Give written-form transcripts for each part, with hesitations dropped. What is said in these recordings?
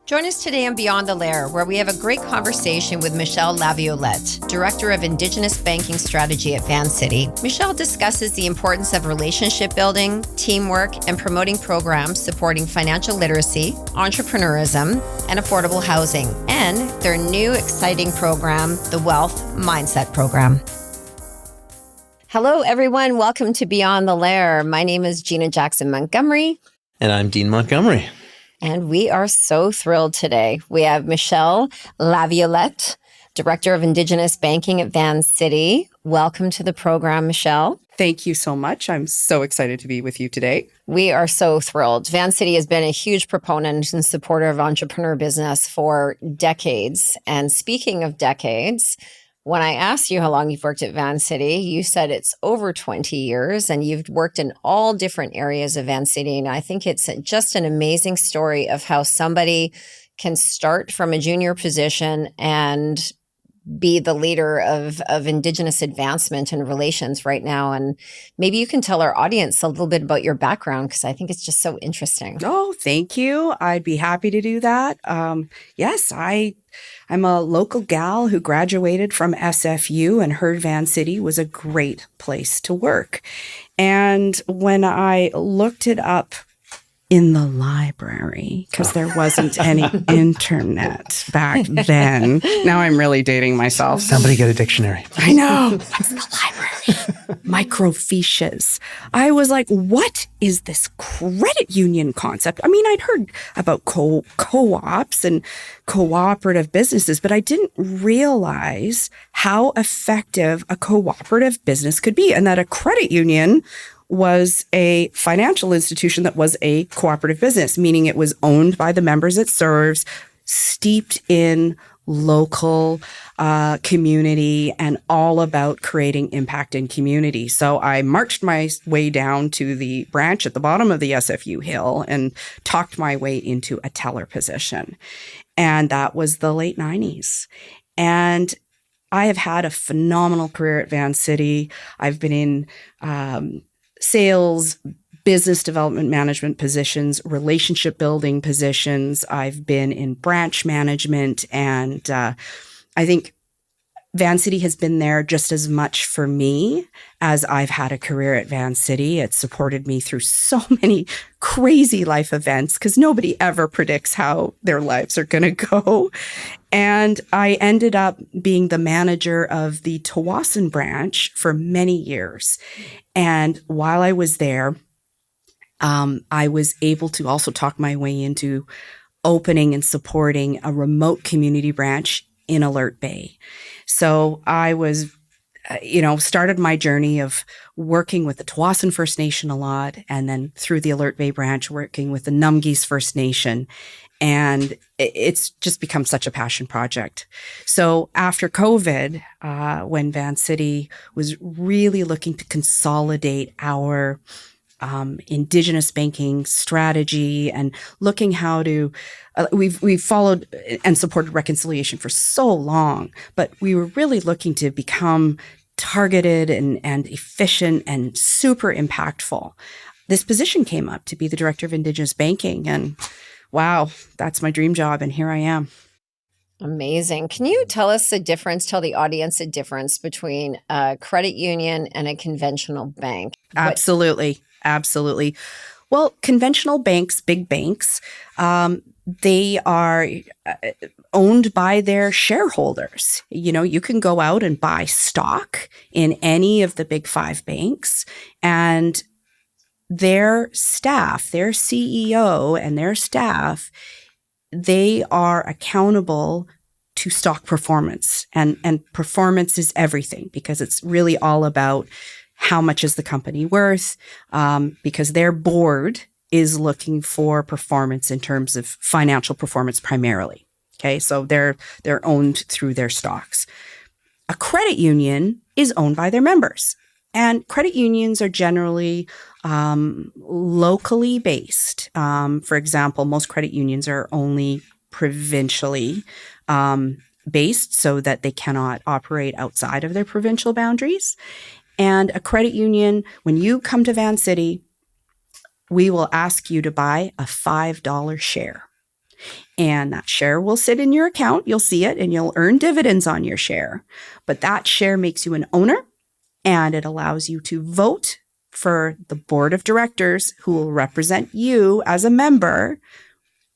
Join us today on Beyond the Lair, where we have a great conversation with Michelle Laviolette, Director of Indigenous Banking Strategy at Vancity. Michelle discusses the importance of relationship building, teamwork, and promoting programs supporting financial literacy, entrepreneurism, and affordable housing, and their new exciting program, the Wealth Mindset Program. Hello, everyone. Welcome to Beyond the Lair. My name is Gina Jackson Montgomery. And I'm Dean Montgomery. And we are so thrilled today. We have Michelle Laviolette, Director of Indigenous Banking at Vancity. Welcome to the program, Michelle. Thank you so much. I'm so excited to be with you today. We are so thrilled. Vancity has been a huge proponent and supporter of entrepreneur business for decades. And speaking of decades, when I asked you how long you've worked at Vancity, you said it's over 20 years and you've worked in all different areas of Vancity. And I think it's just an amazing story of how somebody can start from a junior position and be the leader of Indigenous advancement and relations right now. And maybe you can tell our audience a little bit about your background, because I think it's just so interesting. Oh, thank you. I'd be happy to do that. Yes, I'm a local gal who graduated from SFU and heard Vancity was a great place to work. And when I looked it up in the library, because there wasn't any internet back then. Now I'm really dating myself. Somebody get a dictionary. I know. That's the library. Microfiches. I was like, what is this credit union concept? I mean, I'd heard about co-ops and cooperative businesses, but I didn't realize how effective a cooperative business could be, and that a credit union was a financial institution that was a cooperative business, meaning it was owned by the members it serves, steeped in local community, and all about creating impact in community. So I marched my way down to the branch at the bottom of the SFU hill and talked my way into a teller position. And that was the late 90s. And I have had a phenomenal career at Vancity. I've been in sales, business development management positions, relationship building positions. I've been in branch management, and I think Vancity has been there just as much for me as I've had a career at Vancity. It supported me through so many crazy life events because nobody ever predicts how their lives are going to go. And I ended up being the manager of the Tawasin branch for many years. And while I was there, I was able to also talk my way into opening and supporting a remote community branch in Alert Bay. So I was, started my journey of working with the Tawasin First Nation a lot, and then through the Alert Bay branch, working with the Namgis First Nation. And it's just become such a passion project. So after COVID, when Vancity was really looking to consolidate our Indigenous banking strategy and looking how to, we've followed and supported reconciliation for so long, but we were really looking to become targeted and efficient and super impactful. This position came up to be the Director of Indigenous Banking, and wow, that's my dream job, and here I am. Amazing. Can you tell the audience a difference between a credit union and a conventional bank? Absolutely. Well, conventional banks, big banks, they are owned by their shareholders. You can go out and buy stock in any of the big five banks, and their staff, their CEO and their staff, they are accountable to stock performance. And performance is everything, because it's really all about how much is the company worth, because their board is looking for performance in terms of financial performance primarily. Okay, so they're owned through their stocks. A credit union is owned by their members. And credit unions are generally locally based. For example, most credit unions are only provincially based, so that they cannot operate outside of their provincial boundaries. And a credit union, when you come to Vancity, we will ask you to buy a $5 share. And that share will sit in your account. You'll see it and you'll earn dividends on your share. But that share makes you an owner and it allows you to vote for the board of directors who will represent you as a member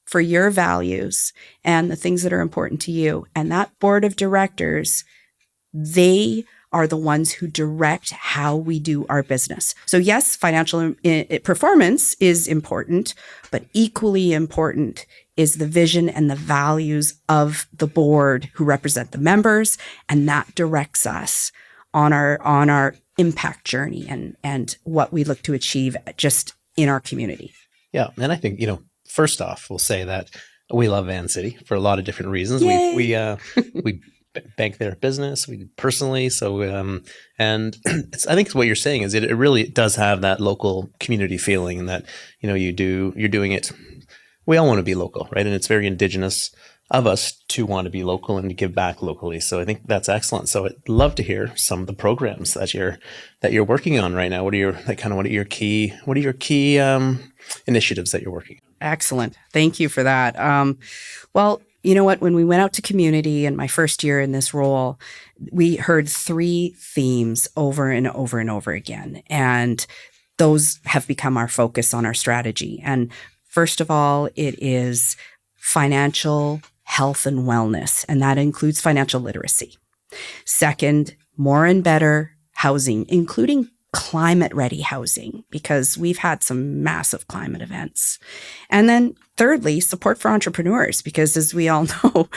for your values and the things that are important to you. And that board of directors, they are the ones who direct how we do our business. So yes, financial performance is important, but equally important is the vision and the values of the board who represent the members, and that directs us on our impact journey and what we look to achieve just in our community. Yeah, and I think, first off, we'll say that we love Vancity for a lot of different reasons. Yay. We bank their business, we personally. So, and I think what you're saying is it really does have that local community feeling that, you're doing it. We all want to be local, right? And it's very Indigenous of us to want to be local and to give back locally. So I think that's excellent. So I'd love to hear some of the programs that you're working on right now. What are your key initiatives that you're working on? Excellent. Thank you for that. Well, you know what? When we went out to community in my first year in this role, we heard 3 themes over and over and over again. And those have become our focus on our strategy. And first of all, it is financial health and wellness, and that includes financial literacy. Second, more and better housing, including climate-ready housing, because we've had some massive climate events. And then thirdly, support for entrepreneurs, because as we all know,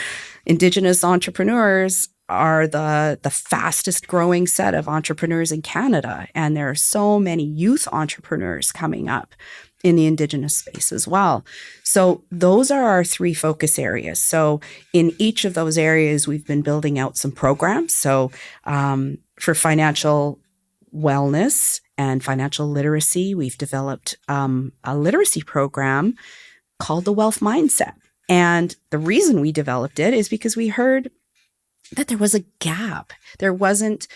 Indigenous entrepreneurs are the fastest growing set of entrepreneurs in Canada. And there are so many youth entrepreneurs coming up in the Indigenous space as well. So those are our 3 focus areas. So in each of those areas, we've been building out some programs. So for financial wellness and financial literacy, we've developed a literacy program called the Wealth Mindset. And the reason we developed it is because we heard that there was a gap. There wasn't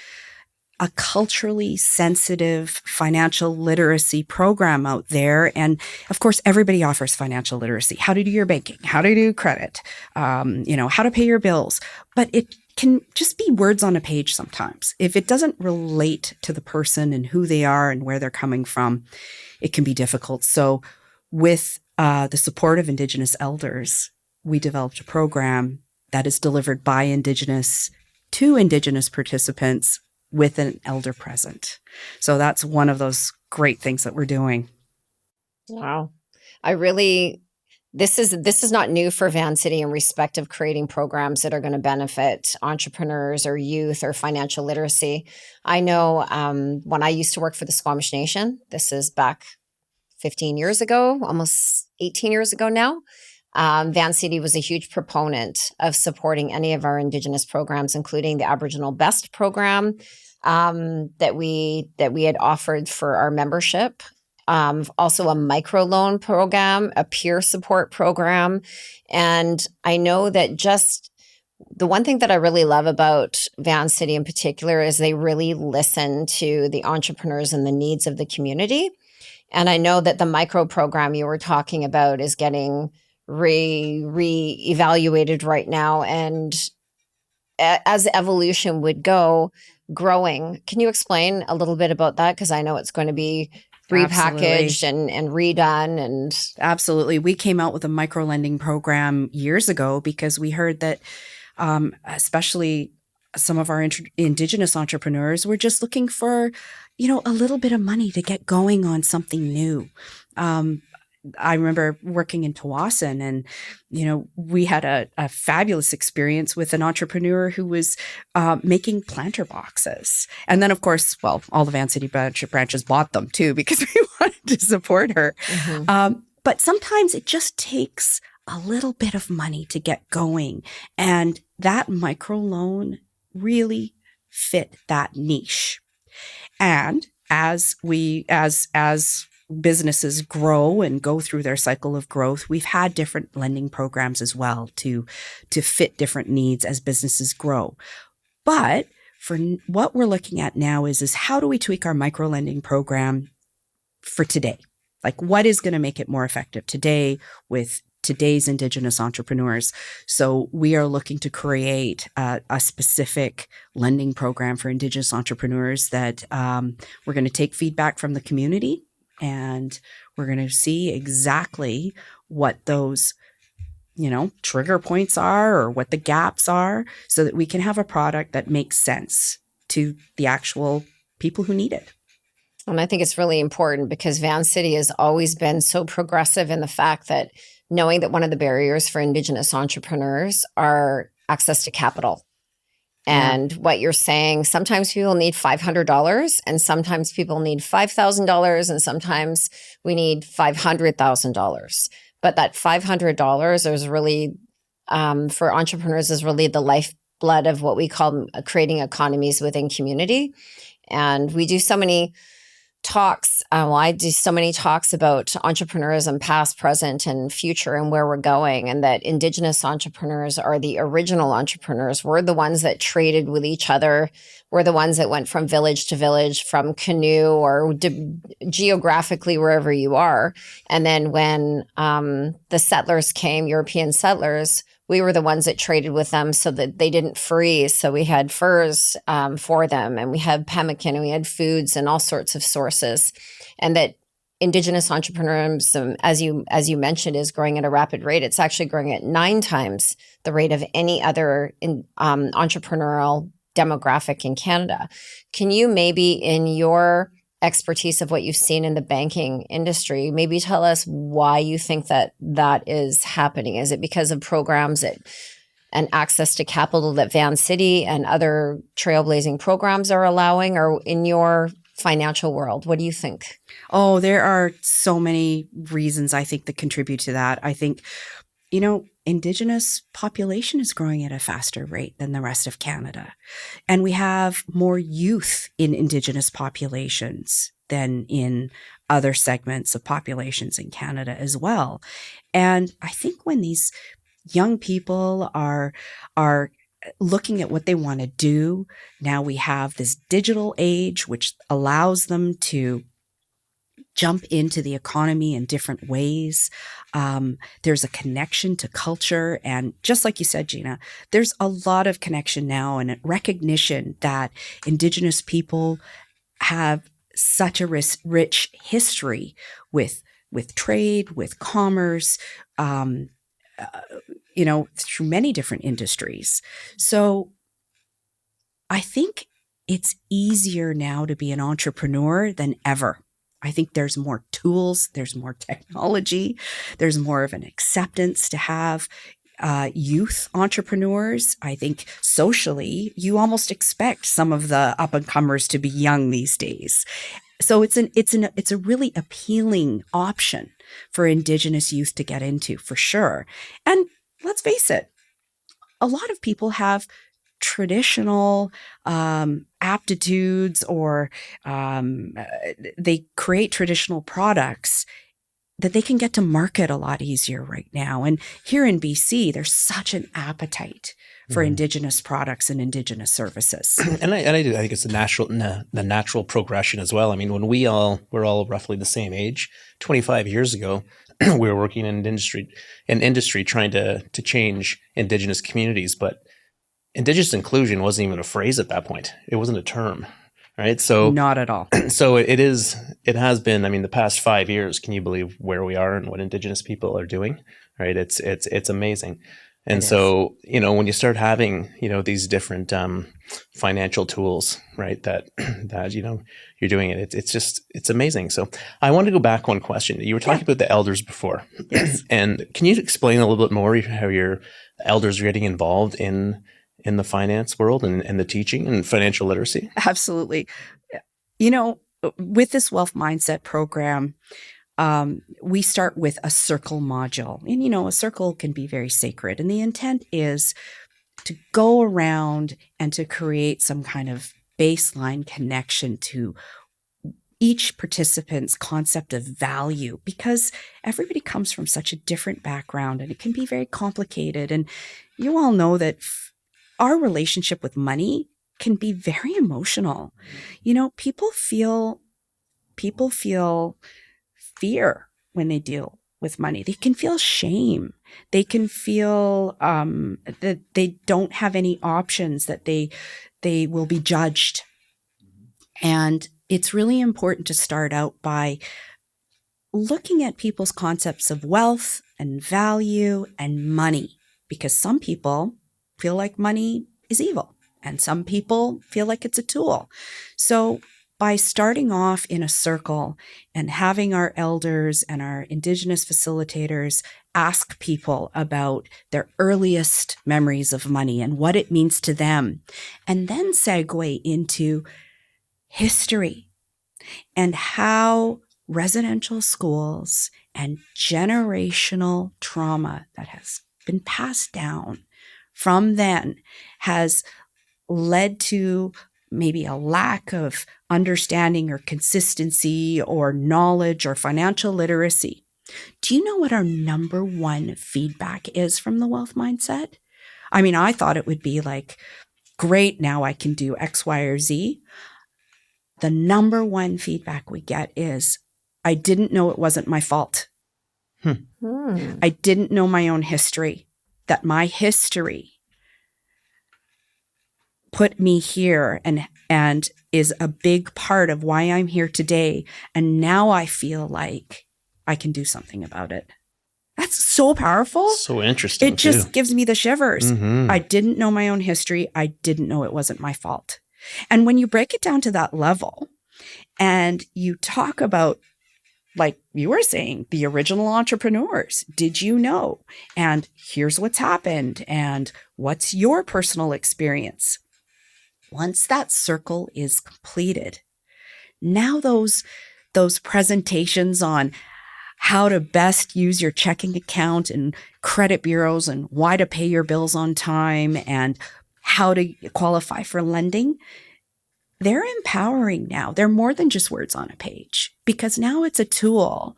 a culturally sensitive financial literacy program out there. And of course, everybody offers financial literacy, how to do your banking, how to do credit, how to pay your bills. But it can just be words on a page sometimes. If it doesn't relate to the person and who they are and where they're coming from, it can be difficult. So with the support of Indigenous elders, we developed a program that is delivered by Indigenous to Indigenous participants with an elder present. So that's one of those great things that we're doing. Wow. This is not new for Vancity in respect of creating programs that are going to benefit entrepreneurs or youth or financial literacy. I know when I used to work for the Squamish Nation, this is back 15 years ago, almost 18 years ago now, Vancity was a huge proponent of supporting any of our Indigenous programs, including the Aboriginal Best program that we had offered for our membership. Also a microloan program, a peer support program. And I know that just the one thing that I really love about Vancity in particular is they really listen to the entrepreneurs and the needs of the community. And I know that the micro program you were talking about is getting re-evaluated right now. And as evolution would go, growing. Can you explain a little bit about that? Because I know it's going to be repackaged and redone. And absolutely. We came out with a micro lending program years ago because we heard that especially some of our Indigenous entrepreneurs were just looking for, a little bit of money to get going on something new. I remember working in Tawasin and, we had a fabulous experience with an entrepreneur who was making planter boxes. And then, of course, all the Vancity branches bought them too because we wanted to support her. Mm-hmm. But sometimes it just takes a little bit of money to get going. And that microloan really fit that niche. And as businesses grow and go through their cycle of growth, we've had different lending programs as well to fit different needs as businesses grow. But for what we're looking at now is how do we tweak our micro lending program for today? Like what is going to make it more effective today with today's Indigenous entrepreneurs. So we are looking to create a specific lending program for Indigenous entrepreneurs that we're going to take feedback from the community, and we're going to see exactly what those trigger points are or what the gaps are, so that we can have a product that makes sense to the actual people who need it. And I think it's really important because Vancity has always been so progressive in the fact that knowing that one of the barriers for Indigenous entrepreneurs are access to capital. And what you're saying, sometimes people need $500 and sometimes people need $5,000 and sometimes we need $500,000. But that $500 is really, for entrepreneurs, is really the lifeblood of what we call creating economies within community. And we do so many talks. I do so many talks about entrepreneurism, past, present, and future, and where we're going, and that Indigenous entrepreneurs are the original entrepreneurs. We're the ones that traded with each other. We're the ones that went from village to village, from canoe or geographically wherever you are. And then when the settlers came, European settlers, we were the ones that traded with them so that they didn't freeze. So we had furs for them, and we had pemmican, and we had foods and all sorts of sources. And that Indigenous entrepreneurism, as you mentioned, is growing at a rapid rate. It's actually growing at 9 times the rate of any other entrepreneurial demographic in Canada. Can you maybe, in your expertise of what you've seen in the banking industry, maybe tell us why you think that is happening? Is it because of programs and access to capital that Vancity and other trailblazing programs are allowing, or in your financial world, what do you think? Oh, there are so many reasons I think that contribute to that. I think, Indigenous population is growing at a faster rate than the rest of Canada. And we have more youth in Indigenous populations than in other segments of populations in Canada as well. And I think when these young people are looking at what they want to do, now we have this digital age, which allows them to jump into the economy in different ways. There's a connection to culture. And just like you said, Gina, there's a lot of connection now and recognition that Indigenous people have such a rich history with trade, with commerce, through many different industries. So I think it's easier now to be an entrepreneur than ever. I think there's more tools, there's more technology, there's more of an acceptance to have youth entrepreneurs. I think socially, you almost expect some of the up-and-comers to be young these days. So it's a really appealing option for Indigenous youth to get into, for sure. And let's face it, a lot of people have traditional aptitudes, or they create traditional products that they can get to market a lot easier right now. And here in BC, there's such an appetite for Indigenous products and Indigenous services. And I do. I think it's the natural progression as well. I mean, when we're all roughly the same age, 25 years ago, we were working in industry trying to change Indigenous communities, but Indigenous inclusion wasn't even a phrase at that point. It wasn't a term, right? So not at all. So it has been, I mean, the past 5 years, can you believe where we are and what Indigenous people are doing, right? It's amazing. And so, when you start having, these different financial tools, right, that you're doing it, it's amazing. So I want to go back one question. You were talking about the elders before. Yes. And can you explain a little bit more how your elders are getting involved in the finance world and the teaching and financial literacy? Absolutely. With this wealth mindset program, we start with a circle module. And, a circle can be very sacred. And the intent is to go around and to create some kind of baseline connection to each participant's concept of value, because everybody comes from such a different background and it can be very complicated. And you all know that our relationship with money can be very emotional. People feel fear when they deal with money. They can feel shame. They can feel that they don't have any options, that they will be judged. And it's really important to start out by looking at people's concepts of wealth and value and money, because some people feel like money is evil and some people feel like it's a tool. So by starting off in a circle and having our elders and our Indigenous facilitators ask people about their earliest memories of money and what it means to them, and then segue into history and how residential schools and generational trauma that has been passed down from then has led to maybe a lack of understanding or consistency or knowledge or financial literacy. Do you know what our number one feedback is from the wealth mindset? I mean, I thought it would be like, great, now I can do X, Y, or Z. The number one feedback we get is, I didn't know it wasn't my fault. I didn't know my own history, that my history put me here and is a big part of why I'm here today. And now I feel like I can do something about it. That's so powerful. So interesting. It just gives me the shivers. Mm-hmm. I didn't know my own history. I didn't know it wasn't my fault. And when you break it down to that level and you talk about, like you were saying, the original entrepreneurs, did you know? And here's what's happened. And what's your personal experience? Once that circle is completed, now those presentations on how to best use your checking account and credit bureaus and why to pay your bills on time and how to qualify for lending, they're empowering now. They're more than just words on a page, because now it's a tool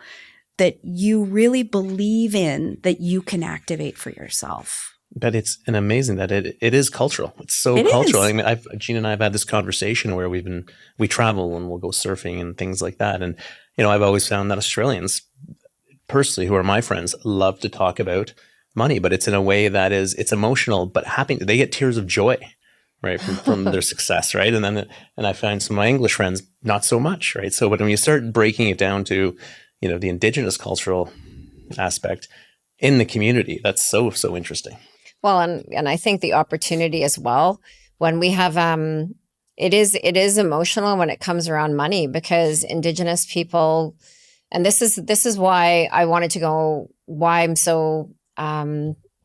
that you really believe in, that you can activate for yourself. But it's amazing that it is cultural. It's so cultural. I mean, Gina and I have had this conversation where we travel and we'll go surfing and things like that. And, you know, I've always found that Australians, personally, who are my friends, love to talk about money, but it's in a way that it's emotional, but happy. They get tears of joy, right, from their success, right? And I find some of my English friends, not so much, right? So when you start breaking it down to, you know, the Indigenous cultural aspect in the community, that's so interesting. Well, and I think the opportunity as well, when we have, it is emotional when it comes around money, because Indigenous people, and this is why I wanted to go, why I'm so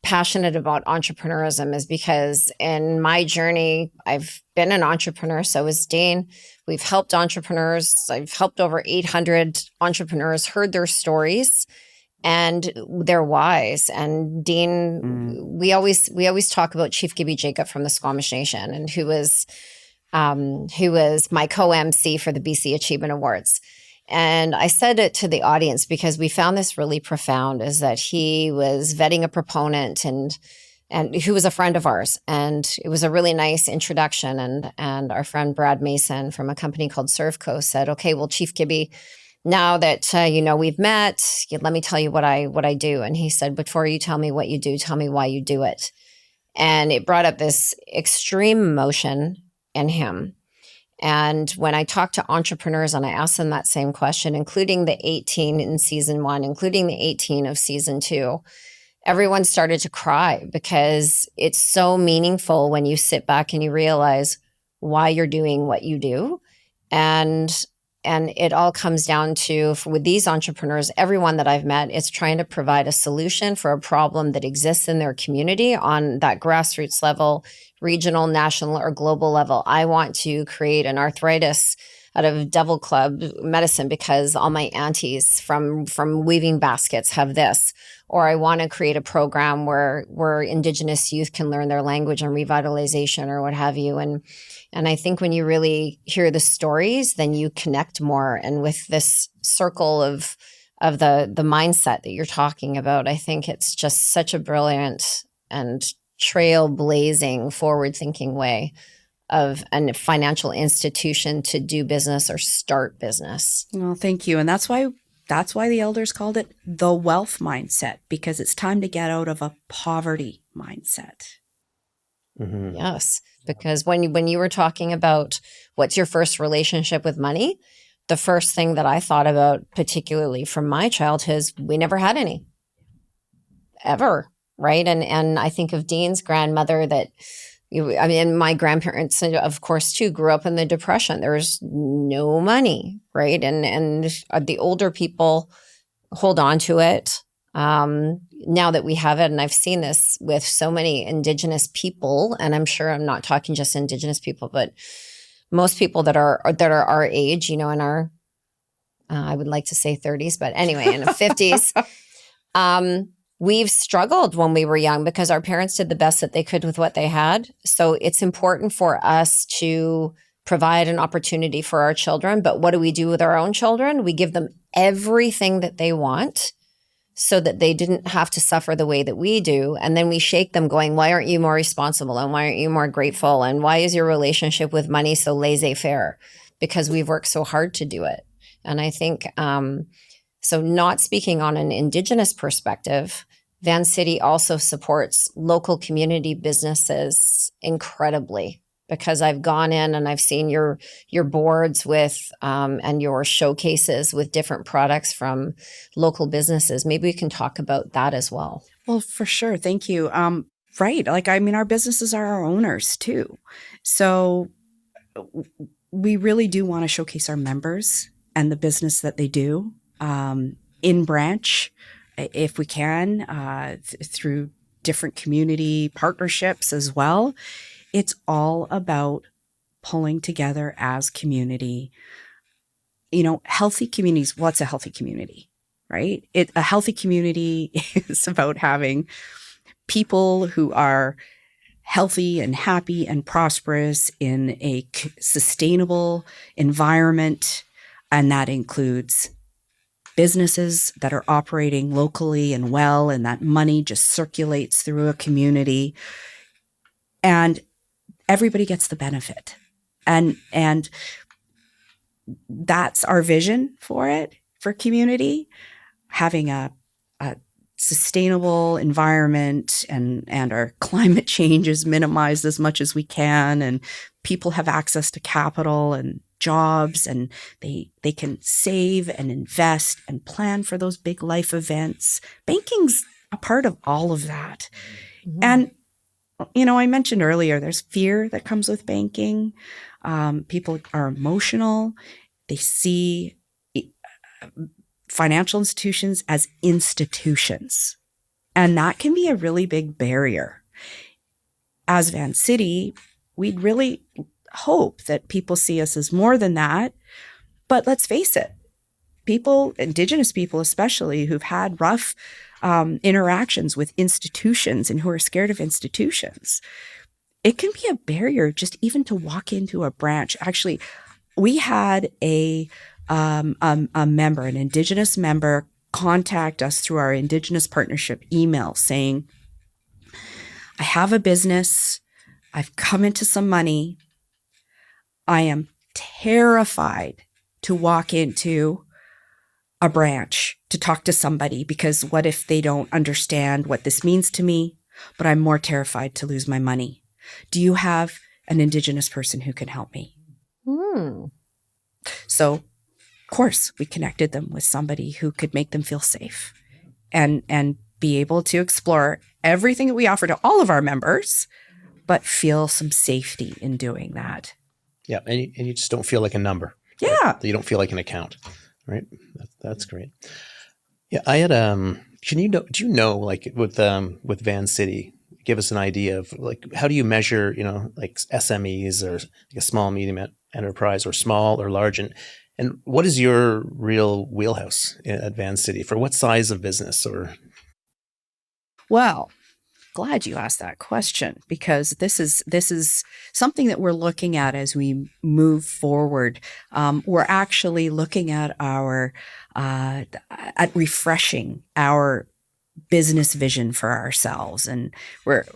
passionate about entrepreneurism, is because in my journey, I've been an entrepreneur. So is Dean. We've helped entrepreneurs. I've helped over 800 entrepreneurs, heard their stories and their whys. And Dean, we always talk about Chief Gibby Jacob from the Squamish Nation, and who was my co-MC for the BC Achievement Awards. And I said it to the audience because we found this really profound, is that he was vetting a proponent and who was a friend of ours. And it was a really nice introduction. And our friend Brad Mason from a company called Servco said, okay, well, Chief Gibby, now that, we've met, let me tell you what I do. And he said, before you tell me what you do, tell me why you do it. And it brought up this extreme emotion in him. And when I talked to entrepreneurs and I asked them that same question, including the 18 in season 1, including the 18 of season 2, everyone started to cry, because it's so meaningful when you sit back and you realize why you're doing what you do. And it all comes down to, with these entrepreneurs, everyone that I've met is trying to provide a solution for a problem that exists in their community on that grassroots level, regional, national, or global level. I want to create an arthritis out of Devil Club medicine because all my aunties from weaving baskets have this. Or I want to create a program where Indigenous youth can learn their language and revitalization, or what have you. And I think when you really hear the stories, then you connect more. And with this circle of the mindset that you're talking about, I think it's just such a brilliant and trailblazing, forward-thinking way of a financial institution to do business or start business. Well, thank you. And that's why That's why the elders called it the wealth mindset, because it's time to get out of a poverty mindset. Mm-hmm. Yes, because when you were talking about what's your first relationship with money, the first thing that I thought about, particularly from my childhood, is we never had any ever, right? And I think of Dean's grandmother that I mean, my grandparents, of course, too, grew up in the Depression. There was no money, right? And the older people hold on to it now that we have it. And I've seen this with so many Indigenous people, and I'm sure I'm not talking just Indigenous people, but most people that are our age, in our I would like to say 30s, but anyway, in the 50s. We've struggled when we were young because our parents did the best that they could with what they had. So it's important for us to provide an opportunity for our children. But what do we do with our own children? We give them everything that they want so that they didn't have to suffer the way that we do. And then we shake them going, why aren't you more responsible? And why aren't you more grateful? And why is your relationship with money so laissez-faire? Because we've worked so hard to do it. And I think so not speaking on an Indigenous perspective, Vancity also supports local community businesses incredibly, because I've gone in and I've seen your boards with and your showcases with different products from local businesses. Maybe we can talk about that as well. Well, for sure. Thank you. Right. Our businesses are our owners too. So we really do want to showcase our members and the business that they do. In branch, if we can, through different community partnerships as well. It's all about pulling together as community. Healthy communities. What's a healthy community, right? A healthy community is about having people who are healthy and happy and prosperous in a sustainable environment, and that includes businesses that are operating locally and well, and that money just circulates through a community, and everybody gets the benefit. And that's our vision for community, having a sustainable environment, and our climate change is minimized as much as we can, and people have access to capital and jobs, and they can save and invest and plan for those big life events. Banking's a part of all of that. Mm-hmm. And, I mentioned earlier, there's fear that comes with banking. People are emotional. They see financial institutions as institutions, and that can be a really big barrier. As Vancity, we'd really hope that people see us as more than that. But let's face it, Indigenous people especially, who've had rough interactions with institutions and who are scared of institutions, it can be a barrier just even to walk into a branch. Actually, we had a member, an Indigenous member, contact us through our Indigenous partnership email saying, I have a business. I've come into some money. I am terrified to walk into a branch to talk to somebody, because what if they don't understand what this means to me? But I'm more terrified to lose my money. Do you have an Indigenous person who can help me? So, of course, we connected them with somebody who could make them feel safe and be able to explore everything that we offer to all of our members, but feel some safety in doing that. Yeah, and you just don't feel like a number. Yeah. Right? You don't feel like an account, right? That's great. Yeah, I had do you know, like with Vancity, give us an idea of like how do you measure, like SMEs or like a small medium enterprise, or small or large, and what is your real wheelhouse at Vancity for what size of business? Or well, glad you asked that question, because this is something that we're looking at as we move forward. We're actually looking at at refreshing our business vision for ourselves, and we're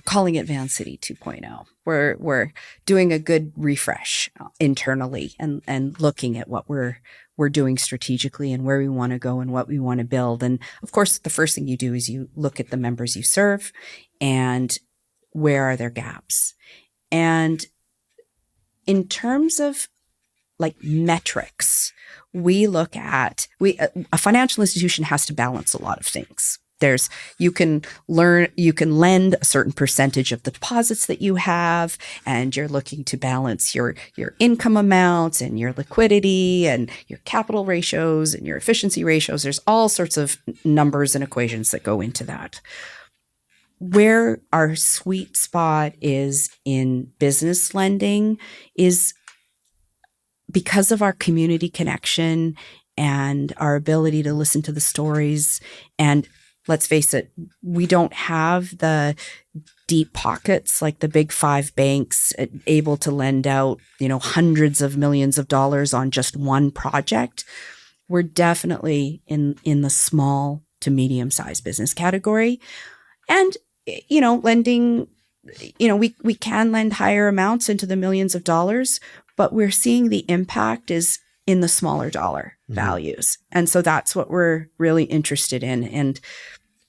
calling it Vancity 2.0. We're doing a good refresh internally and looking at what we're we're doing strategically and where we want to go and what we want to build. And of course, the first thing you do is you look at the members you serve and where are their gaps. And in terms of like metrics, we look at, a financial institution has to balance a lot of things. You can lend a certain percentage of the deposits that you have, and you're looking to balance your income amounts and your liquidity and your capital ratios and your efficiency ratios. There's all sorts of numbers and equations that go into that. Where our sweet spot is in business lending is because of our community connection and our ability to listen to the stories. And let's face it, we don't have the deep pockets like the big five banks able to lend out, hundreds of millions of dollars on just one project. We're definitely in the small to medium-sized business category. And, lending, we can lend higher amounts into the millions of dollars, but we're seeing the impact is in the smaller dollar values. And so that's what we're really interested in. And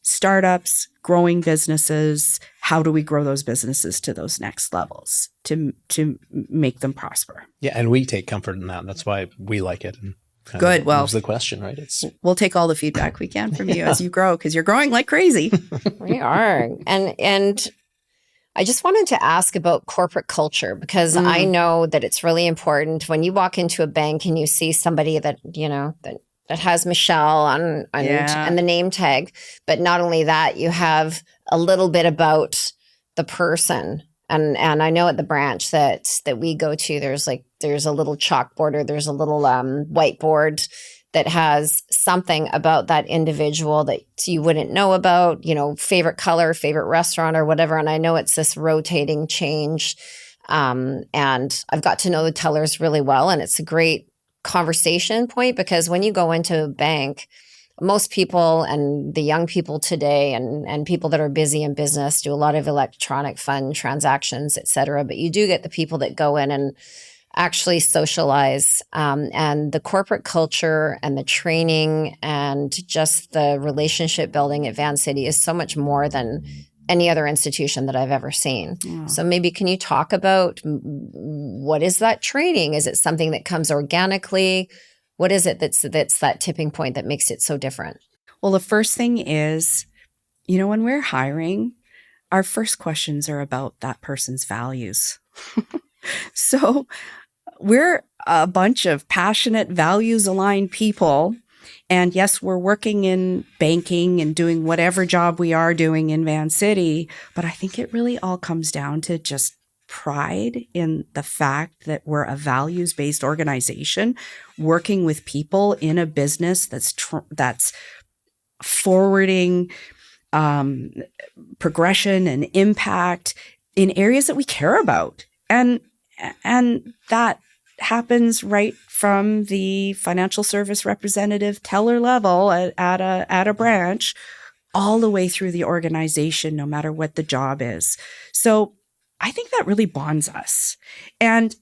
startups, growing businesses, how do we grow those businesses to those next levels to make them prosper? Yeah, and we take comfort in that. That's why we like it. And good. Well, moves the question, right? We'll take all the feedback we can from you as you grow, because you're growing like crazy. We are. And I just wanted to ask about corporate culture, because I know that it's really important when you walk into a bank and you see somebody that, that has Michelle on and the name tag. But not only that, you have a little bit about the person. And I know at the branch that we go to, there's a little chalkboard or there's a little whiteboard that has something about that individual that you wouldn't know about, favorite color, favorite restaurant or whatever. And I know it's this rotating change. And I've got to know the tellers really well. And it's a great conversation point, because when you go into a bank, most people and the young people today and people that are busy in business do a lot of electronic fund transactions, et cetera. But you do get the people that go in and actually socialize, and the corporate culture and the training and just the relationship building at Vancity is so much more than any other institution that I've ever seen. Yeah. So maybe can you talk about what is that training? Is it something that comes organically? What is it that's that tipping point that makes it so different? Well, the first thing is, when we're hiring, our first questions are about that person's values. So we're a bunch of passionate, values-aligned people. And yes, we're working in banking and doing whatever job we are doing in Vancity, but I think it really all comes down to just pride in the fact that we're a values-based organization working with people in a business that's forwarding progression and impact in areas that we care about. And that happens right from the financial service representative teller level at a branch all the way through the organization, no matter what the job is. So I think that really bonds us. And,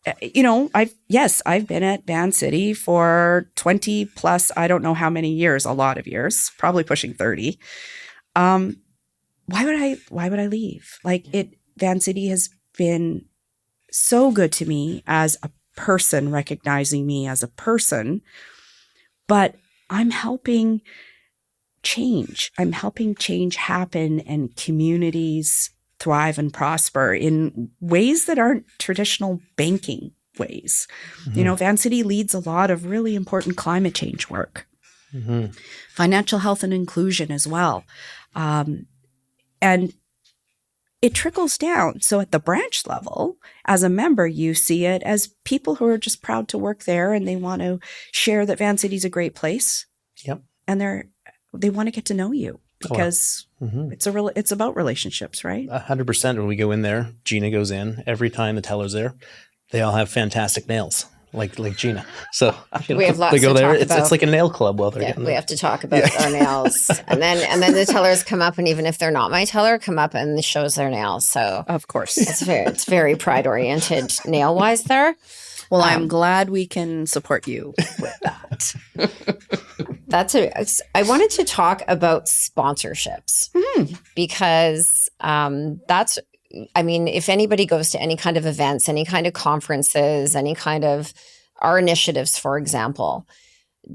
I've been at Vancity for 20 plus, I don't know how many years, a lot of years, probably pushing 30. Why would I leave? Vancity has been so good to me as a person, recognizing me as a person, but I'm helping change. I'm helping change happen and communities thrive and prosper in ways that aren't traditional banking ways. Mm-hmm. Vancity leads a lot of really important climate change work, financial health and inclusion as well. And it trickles down. So at the branch level, as a member, you see it as people who are just proud to work there and they want to share that Vancity is a great place. Yep. And they want to get to know you because it's about relationships, right? 100%. When we go in there, Gina goes in every time the teller's there. They all have fantastic nails. Like Gina. So we have lots they go to there. talk about. It's like a nail club while they're getting we have to talk about our nails. And then the tellers come up, and even if they're not my teller, come up and shows their nails. So of course. It's very pride oriented nail wise there. Well, I'm glad we can support you with that. I wanted to talk about sponsorships because if anybody goes to any kind of events, any kind of conferences, any kind of our initiatives, for example,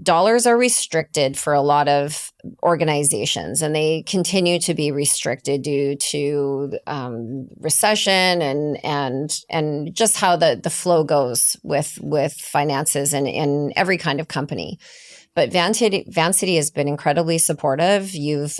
dollars are restricted for a lot of organizations, and they continue to be restricted due to recession and just how the flow goes with finances in every kind of company. But Vancity has been incredibly supportive. You've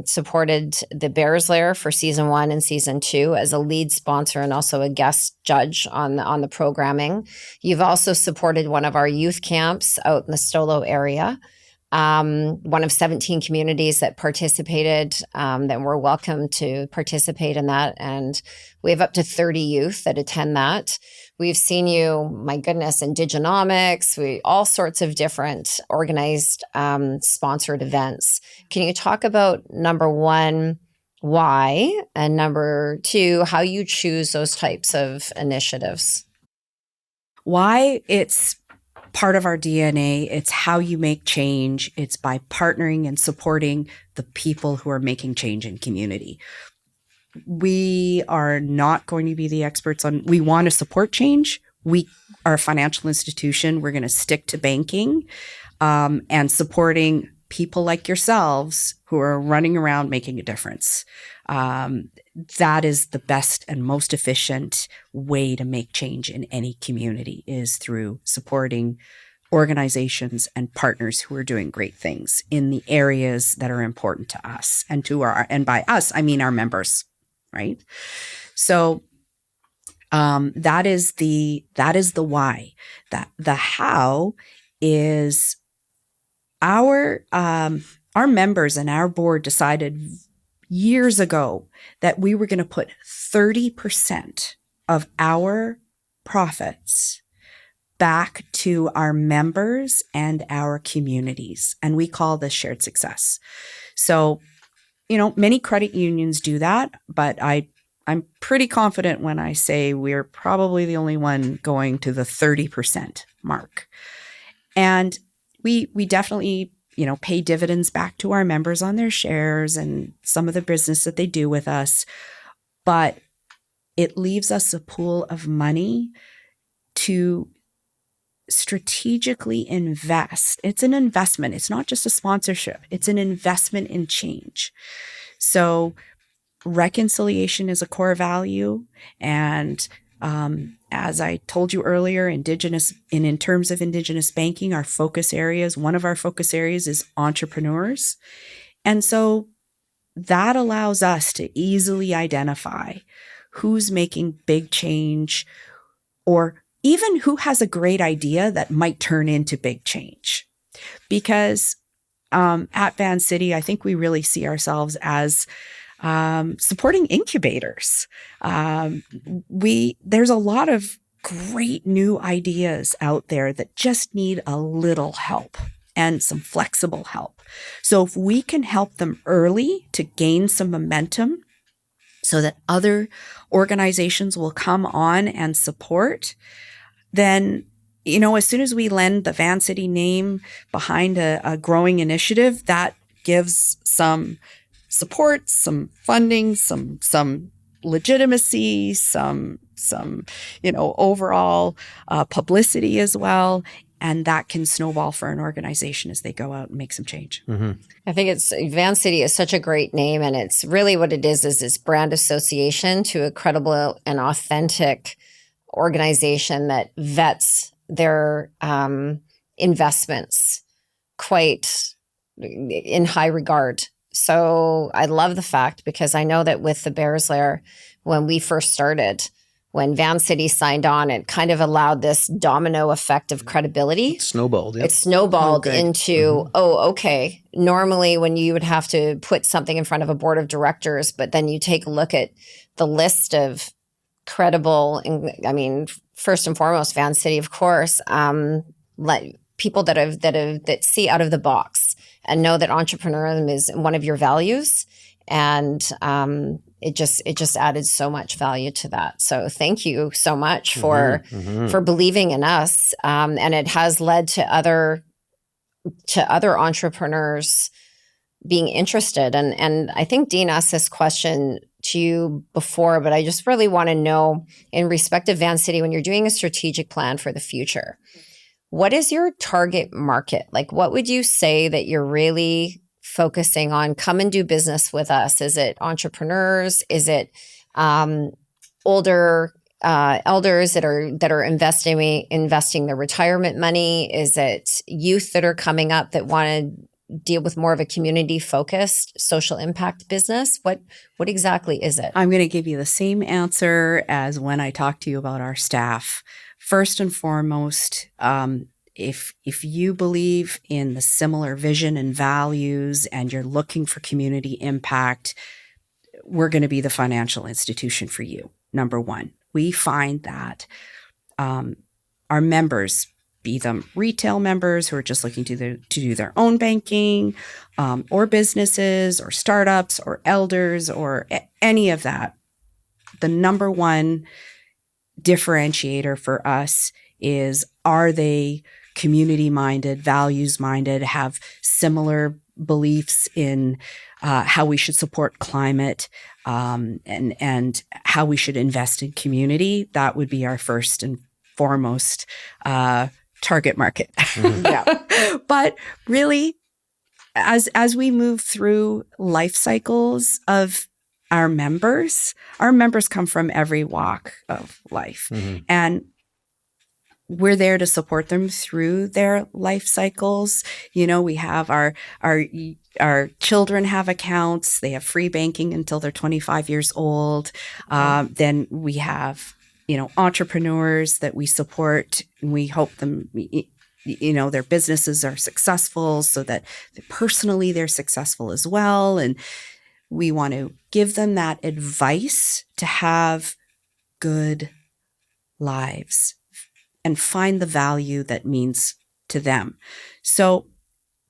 supported the Lair for season 1 and season 2 as a lead sponsor and also a guest judge on the programming. You've also supported one of our youth camps out in the Stolo area. One of 17 communities that participated, that were welcome to participate in that. And we have up to 30 youth that attend that. We've seen you, my goodness, Indigenomics, all sorts of different organized, sponsored events. Can you talk about, number one, why, and number two, how you choose those types of initiatives? Why? It's part of our DNA. It's how you make change. It's by partnering and supporting the people who are making change in community. We are not going to be the experts we want to support change. We are a financial institution. We're going to stick to banking, and supporting people like yourselves who are running around making a difference. That is the best and most efficient way to make change in any community, is through supporting organizations and partners who are doing great things in the areas that are important to us, and by us, I mean our members, right? So that is the why. That the how is our members and our board decided years ago that we were going to put 30% of our profits back to our members and our communities. And we call this shared success. So, many credit unions do that, but I'm pretty confident when I say we're probably the only one going to the 30% mark. And we definitely, pay dividends back to our members on their shares and some of the business that they do with us. But it leaves us a pool of money to strategically invest. It's an investment. It's not just a sponsorship. It's an investment in change. So reconciliation is a core value. And as I told you earlier, in terms of Indigenous banking, one of our focus areas is entrepreneurs. And so that allows us to easily identify who's making big change, or even who has a great idea that might turn into big change. Because at Vancity, I think we really see ourselves as supporting incubators. There's a lot of great new ideas out there that just need a little help and some flexible help. So if we can help them early to gain some momentum so that other organizations will come on and support, then, as soon as we lend the Vancity name behind a growing initiative, that gives some support, some funding, some legitimacy, some overall publicity as well. And that can snowball for an organization as they go out and make some change. Mm-hmm. I think Vancity is such a great name, and it's really what it is this brand association to a credible and authentic organization that vets their investments quite in high regard. So I love the fact, because I know that with the Lair, when we first started, when Vancity signed on, it kind of allowed this domino effect of credibility. It snowballed. Yep. It snowballed into, okay, normally when you would have to put something in front of a board of directors, but then you take a look at the list of credible, first and foremost, Vancity, of course, people that see out of the box and know that entrepreneurism is one of your values, and it just added so much value to that. So thank you so much for believing in us. And it has led to other entrepreneurs being interested. And I think Dean asked this question to you before, but I just really want to know, in respect of Vancity, when you're doing a strategic plan for the future, what is your target market? Like, what would you say that you're really focusing on? Come and do business with us. Is it entrepreneurs? Is it older elders that are investing their retirement money? Is it youth that are coming up that want to deal with more of a community-focused social impact business? What exactly is it? I'm going to give you the same answer as when I talked to you about our staff. First and foremost, if you believe in the similar vision and values and you're looking for community impact, we're going to be the financial institution for you. Number one, we find that our members, be them retail members who are just looking to do their own banking, or businesses or startups or elders or any of that, the number one differentiator for us is, are they community-minded, values-minded, have similar beliefs in how we should support climate, and how we should invest in community? That would be our first and foremost target market. Yeah. But really, as we move through life cycles of our members come from every walk of life. And we're there to support them through their life cycles. You know, we have our children have accounts. They have free banking until they're 25 years old. Then we have, entrepreneurs that we support, and we hope them, their businesses are successful so that personally they're successful as well. And we want to give them that advice to have good lives and find the value that means to them. So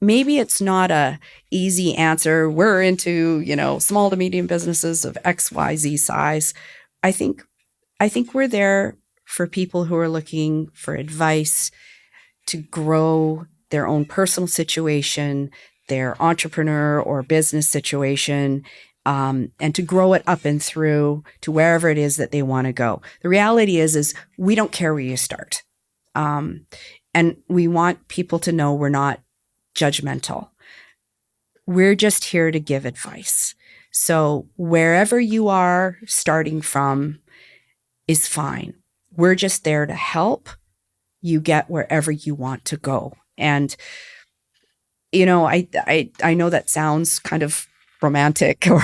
maybe it's not a easy answer. We're into, small to medium businesses of XYZ size. I think we're there for people who are looking for advice to grow their own personal situation, their entrepreneur or business situation, and to grow it up and through to wherever it is that they want to go. The reality is we don't care where you start. And we want people to know we're not judgmental. We're just here to give advice. So wherever you are starting from is fine. We're just there to help you get wherever you want to go. And, I know that sounds kind of romantic or,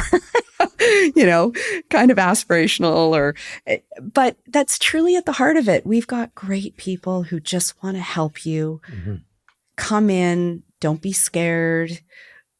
kind of aspirational but that's truly at the heart of it. We've got great people who just want to help you. Come in, don't be scared.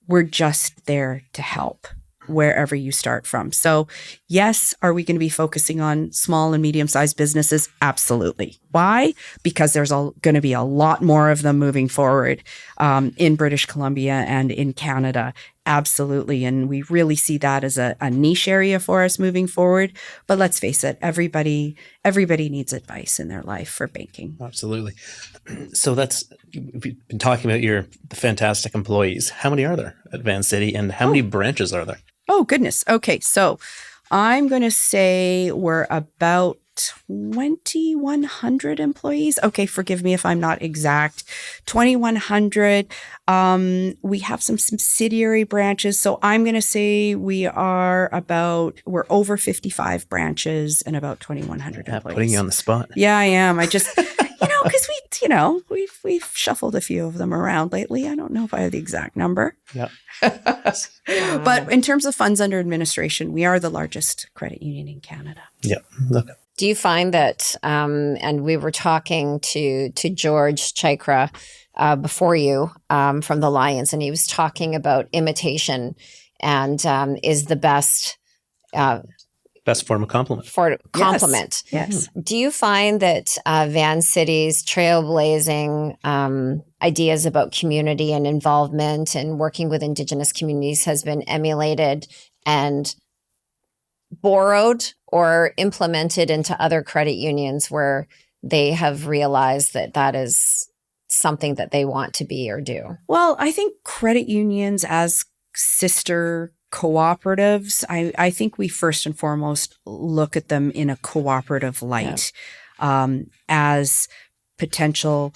We're just there to help wherever you start from. So yes, are we going to be focusing on small and medium-sized businesses? Absolutely. Why? Because there's going to be a lot more of them moving forward in British Columbia and in Canada. Absolutely. And we really see that as a niche area for us moving forward. But let's face it, everybody needs advice in their life for banking. Absolutely. So we've been talking about the fantastic employees. How many are there at Vancity, and how many branches are there? Oh, goodness. Okay. So I'm going to say we're about 2,100 employees. Okay. Forgive me if I'm not exact. 2,100. We have some subsidiary branches. So I'm going to say we're over 55 branches and about 2,100 employees. Putting you on the spot. Yeah, I am. I just, because we've shuffled a few of them around lately. I don't know if I have the exact number. Yeah. But in terms of funds under administration, we are the largest credit union in Canada. Yeah. Look. Do you find that, and we were talking to George Chikra before you from the Lions, and he was talking about imitation and is the best form of compliment. Yes. Do you find that Vancity's trailblazing ideas about community and involvement and working with Indigenous communities has been emulated and borrowed or implemented into other credit unions where they have realized that that is something that they want to be or do? Well, I think credit unions as sister cooperatives, I think we first and foremost look at them in a cooperative light, as potential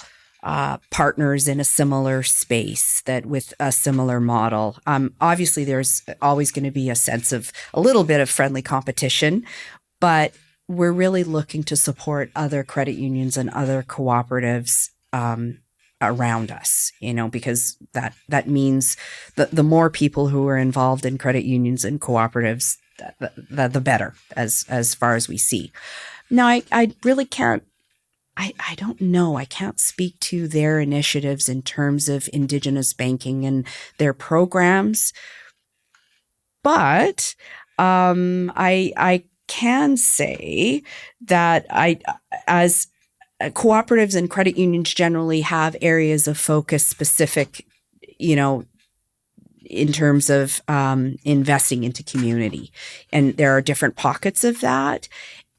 partners in a similar space that with a similar model. Obviously, there's always going to be a little bit of friendly competition, but we're really looking to support other credit unions and other cooperatives around us, because that means the more people who are involved in credit unions and cooperatives, the better as far as we see. Now, I really can't, I don't know. I can't speak to their initiatives in terms of Indigenous banking and their programs, but I can say that as cooperatives and credit unions generally have areas of focus specific, in terms of investing into community. And there are different pockets of that.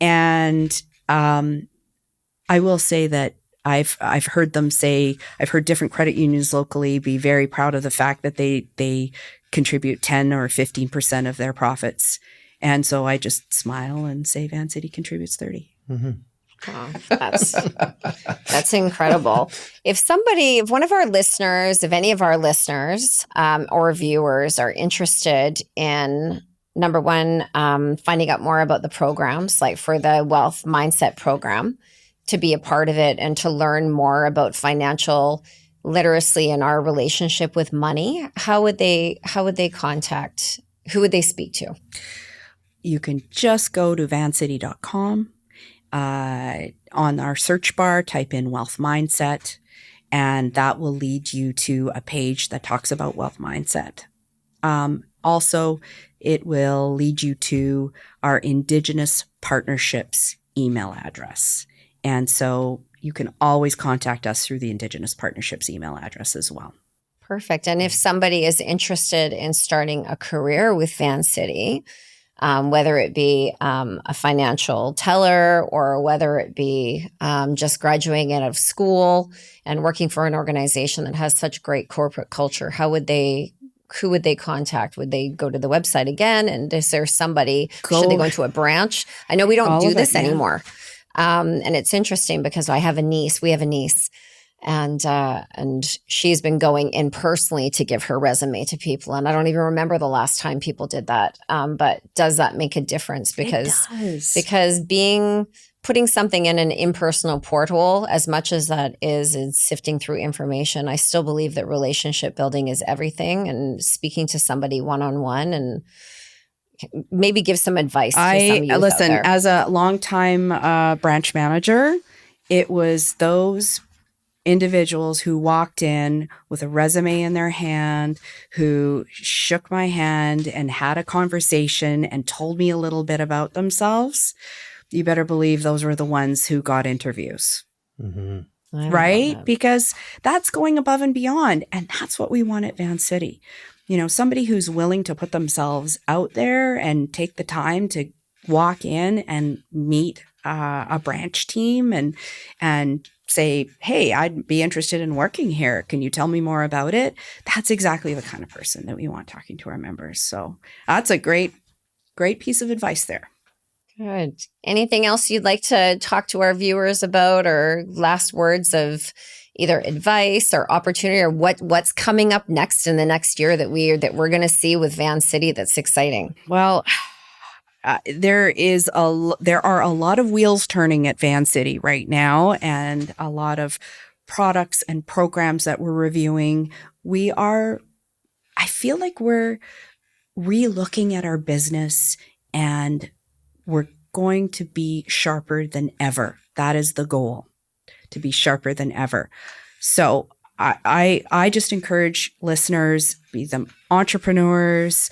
And I will say that I've heard different credit unions locally be very proud of the fact that they contribute 10 or 15% of their profits. And so I just smile and say Vancity contributes 30. Mm-hmm. Oh, that's incredible. If one of our listeners, if any of our listeners or viewers are interested in, number one, finding out more about the programs, like for the Wealth Mindset program, to be a part of it and to learn more about financial literacy and our relationship with money, how would they contact, who would they speak to? You can just go to vancity.com. On our search bar, type in Wealth Mindset, and that will lead you to a page that talks about Wealth Mindset. Also, it will lead you to our Indigenous Partnerships email address. And so you can always contact us through the Indigenous Partnerships email address as well. Perfect. And if somebody is interested in starting a career with Vancity, whether it be a financial teller or whether it be just graduating out of school and working for an organization that has such great corporate culture, who would they contact? Would they go to the website again? And is there somebody, should they go into a branch? I know we don't do this anymore. And it's interesting because we have a niece, and she's been going in personally to give her resume to people. And I don't even remember the last time people did that. But does that make a difference? Because putting something in an impersonal portal, as much as that is sifting through information, I still believe that relationship building is everything, and speaking to somebody one-on-one and maybe give some advice to some youth out there. As a longtime branch manager, it was those individuals who walked in with a resume in their hand, who shook my hand and had a conversation and told me a little bit about themselves. You better believe those were the ones who got interviews. Mm-hmm. Right? Because that's going above and beyond. And that's what we want at Vancity. Somebody who's willing to put themselves out there and take the time to walk in and meet a branch team and say, hey, I'd be interested in working here. Can you tell me more about it? That's exactly the kind of person that we want talking to our members. So that's a great piece of advice there. Good. Anything else you'd like to talk to our viewers about, or last words of either advice or opportunity, or what's coming up next in the next year that we're going to see with Vancity that's exciting? Well, there are a lot of wheels turning at Vancity right now, and a lot of products and programs that we're reviewing. I feel like we're re-looking at our business, and we're going to be sharper than ever. That is the goal, to be sharper than ever. So I just encourage listeners, be them entrepreneurs,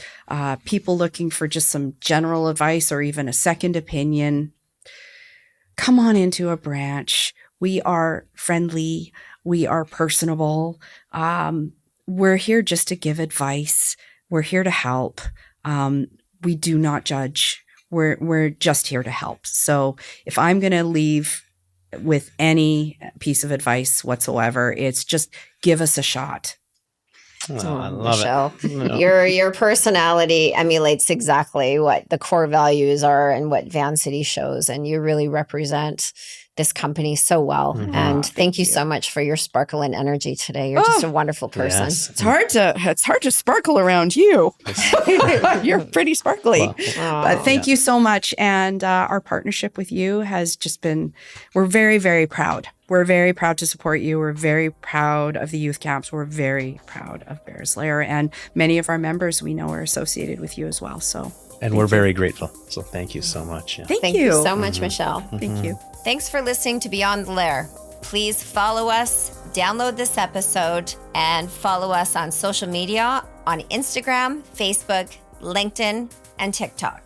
people looking for just some general advice or even a second opinion, come on into a branch. We are friendly. We are personable. We're here just to give advice. We're here to help. We do not judge. We're just here to help. So if I'm going to leave with any piece of advice whatsoever, it's just give us a shot. Oh, I love Michelle, it. No. your personality emulates exactly what the core values are and what Vancity shows, and you really represent this company so well. Mhm. And Aw, thank you so much for your sparkle and energy today. You're just a wonderful person. Yes. It's hard to sparkle around you. You're pretty sparkly. Well, But thank you so much. And our partnership with you has just been, we're very, very proud. We're very proud to support you. We're very proud of the youth camps. We're very proud of Bears Lair. And many of our members we know are associated with you as well. So, and we're very grateful. So thank you so much. Yeah. thank Thank you so much, Michelle. Thank you. Thanks for listening to Beyond the Lair. Please follow us, download this episode, and follow us on social media on Instagram, Facebook, LinkedIn, and TikTok.